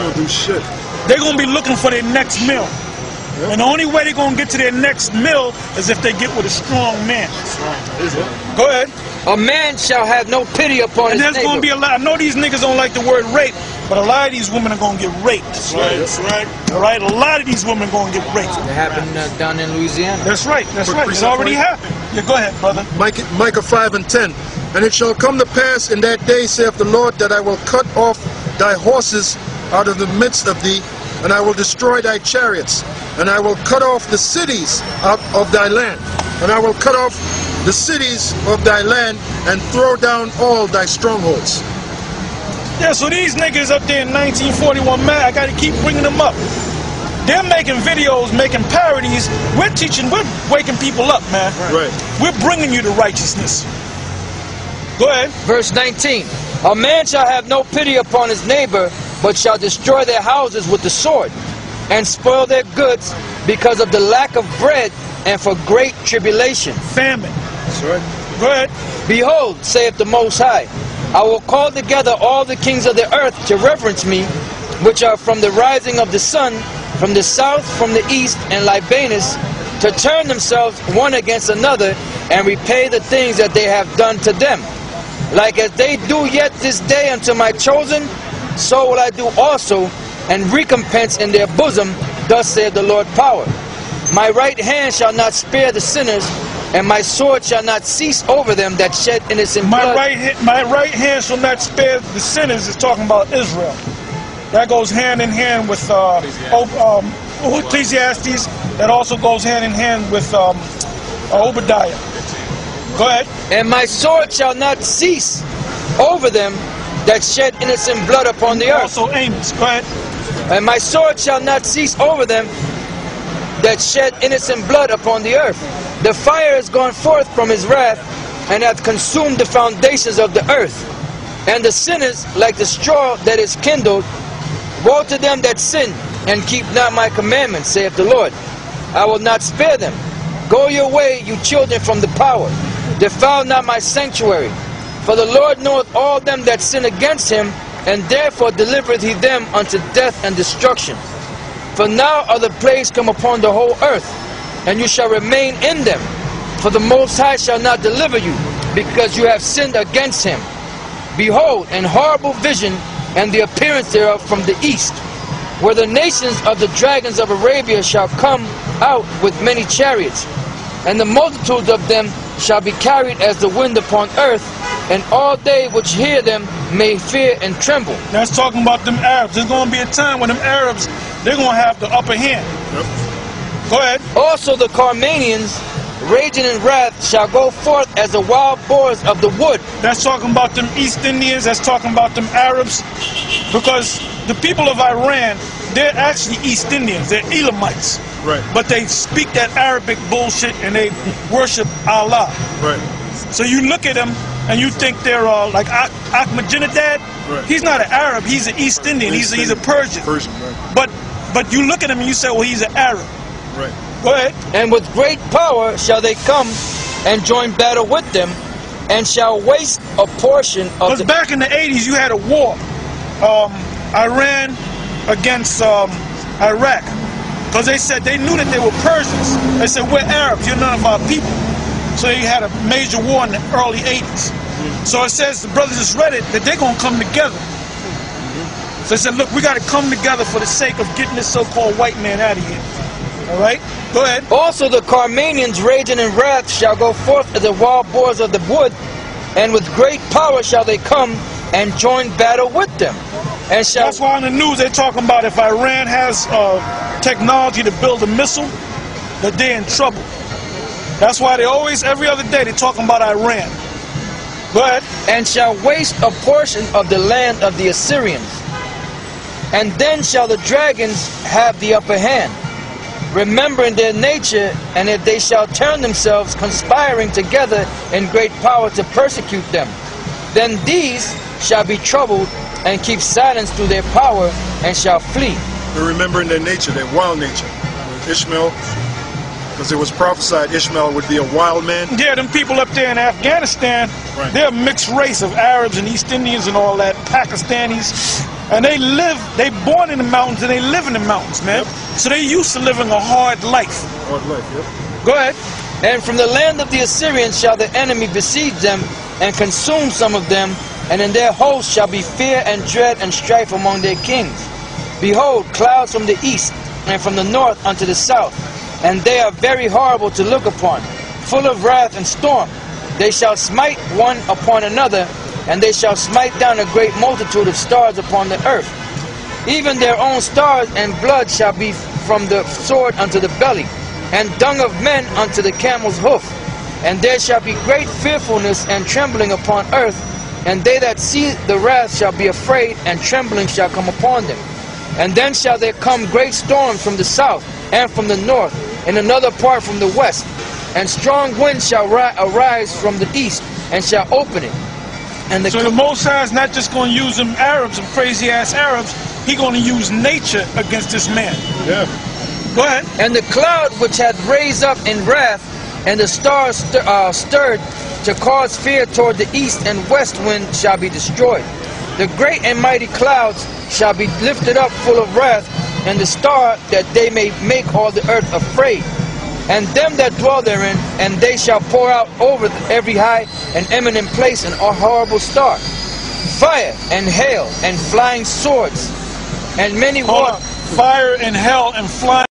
don't do shit. They're going to be looking for their next meal. Yep. And the only way they're going to get to their next meal is if they get with a strong man. Go ahead. A man shall have no pity upon his neighbor. And there's going to be a lot. I know these niggas don't like the word rape, but a lot of these women are going to get raped. That's right. That's right. All right? A lot of these women are going to get raped. It happened down in Louisiana. That's right. That's right. It's already happened. Yeah, go ahead, brother. Micah 5:10. And it shall come to pass in that day, saith the Lord, that I will cut off thy horses out of the midst of thee, and I will destroy thy chariots, and I will cut off the cities of thy land, and I will cut off the cities of thy land, and throw down all thy strongholds. Yeah, so these niggas up there in 1941, man, I gotta keep bringing them up. They're making videos, making parodies. We're waking people up, man. Right. We're bringing you to righteousness. Go ahead. Verse 19. A man shall have no pity upon his neighbor, but shall destroy their houses with the sword, and spoil their goods because of the lack of bread and for great tribulation. Famine. That's right. Go ahead. Behold, saith the Most High, I will call together all the kings of the earth to reverence me, which are from the rising of the sun, from the south, from the east, and Libanus, to turn themselves one against another, and repay the things that they have done to them. Like as they do yet this day unto my chosen, so will I do also, and recompense in their bosom, thus saith the Lord power. My right hand shall not spare the sinners, and my sword shall not cease over them that shed innocent blood. My right hand shall not spare the sinners is talking about Israel. That goes hand in hand with Ecclesiastes. That also goes hand in hand with Obadiah. Go ahead. And my sword shall not cease over them that shed innocent blood upon the earth. Also Amos. Go ahead. And my sword shall not cease over them that shed innocent blood upon the earth. The fire is gone forth from his wrath, and hath consumed the foundations of the earth. And the sinners, like the straw that is kindled, woe to them that sin, and keep not my commandments, saith the Lord. I will not spare them. Go your way, you children from the power. Defile not my sanctuary. For the Lord knoweth all them that sin against him, and therefore delivereth he them unto death and destruction. For now are the plagues come upon the whole earth, and you shall remain in them. For the Most High shall not deliver you, because you have sinned against him. Behold, an horrible vision, and the appearance thereof from the east, where the nations of the dragons of Arabia shall come out with many chariots, and the multitudes of them shall be carried as the wind upon earth, and all they which hear them may fear and tremble. That's talking about them Arabs. There's going to be a time when them Arabs, they're going to have the upper hand. Yep. Go ahead. Also the Carmanians, raging in wrath, shall go forth as the wild boars of the wood. That's talking about them East Indians. That's talking about them Arabs. Because the people of Iran, they're actually East Indians. They're Elamites. Right. But they speak that Arabic bullshit and they worship Allah. Right. So you look at them and you think they're like Ahmadinejad. Right. He's not an Arab. He's an East Indian. He's a Persian. Right. But you look at him and you say, well, he's an Arab. Right. Go ahead. And with great power shall they come and join battle with them, and shall waste a portion of Because back in the 80s, you had a war. Iran against Iraq. Because they said they knew that they were Persians. They said, we're Arabs, you're none of our people. So they had a major war in the early 80s. So it says, the brothers just read it, that they're going to come together. So they said, look, we got to come together for the sake of getting this so-called white man out of here. All right? Go ahead. Also the Carmanians, raging in wrath, shall go forth as the wild boars of the wood, and with great power shall they come and join battle with them. And shall... That's why in the news they're talking about if Iran has technology to build a missile, that they're in trouble. That's why they always, every other day, they're talking about Iran. Go ahead. And shall waste a portion of the land of the Assyrians. And then shall the dragons have the upper hand, remembering their nature, and if they shall turn themselves, conspiring together in great power to persecute them. Then these shall be troubled, and keep silence through their power, and shall flee. They're remembering their nature, their wild nature. Ishmael, because it was prophesied Ishmael would be a wild man. Yeah, them people up there in Afghanistan, right. They're a mixed race of Arabs and East Indians and all that, Pakistanis. And they born in the mountains and they live in the mountains, man. So they used to living a hard life. Hard life, yep. Go ahead. And from the land of the Assyrians shall the enemy besiege them, and consume some of them, and in their host shall be fear and dread and strife among their kings. Behold, clouds from the east, and from the north unto the south, and they are very horrible to look upon, full of wrath and storm. They shall smite one upon another, and they shall smite down a great multitude of stars upon the earth. Even their own stars and blood shall be from the sword unto the belly, and dung of men unto the camel's hoof. And there shall be great fearfulness and trembling upon earth, and they that see the wrath shall be afraid, and trembling shall come upon them. And then shall there come great storms from the south, and from the north, and another part from the west. And strong winds shall arise from the east, and shall open it. And so the Most High is not just going to use them Arabs, some crazy-ass Arabs. He's going to use nature against this man. Yeah. Go ahead. And the cloud which had raised up in wrath, and the stars stirred to cause fear toward the east and west wind shall be destroyed. The great and mighty clouds shall be lifted up full of wrath, and the star that they may make all the earth afraid. And them that dwell therein, and they shall pour out over every high and eminent place an horrible star, fire and hail and flying swords, and many fire and hell and flying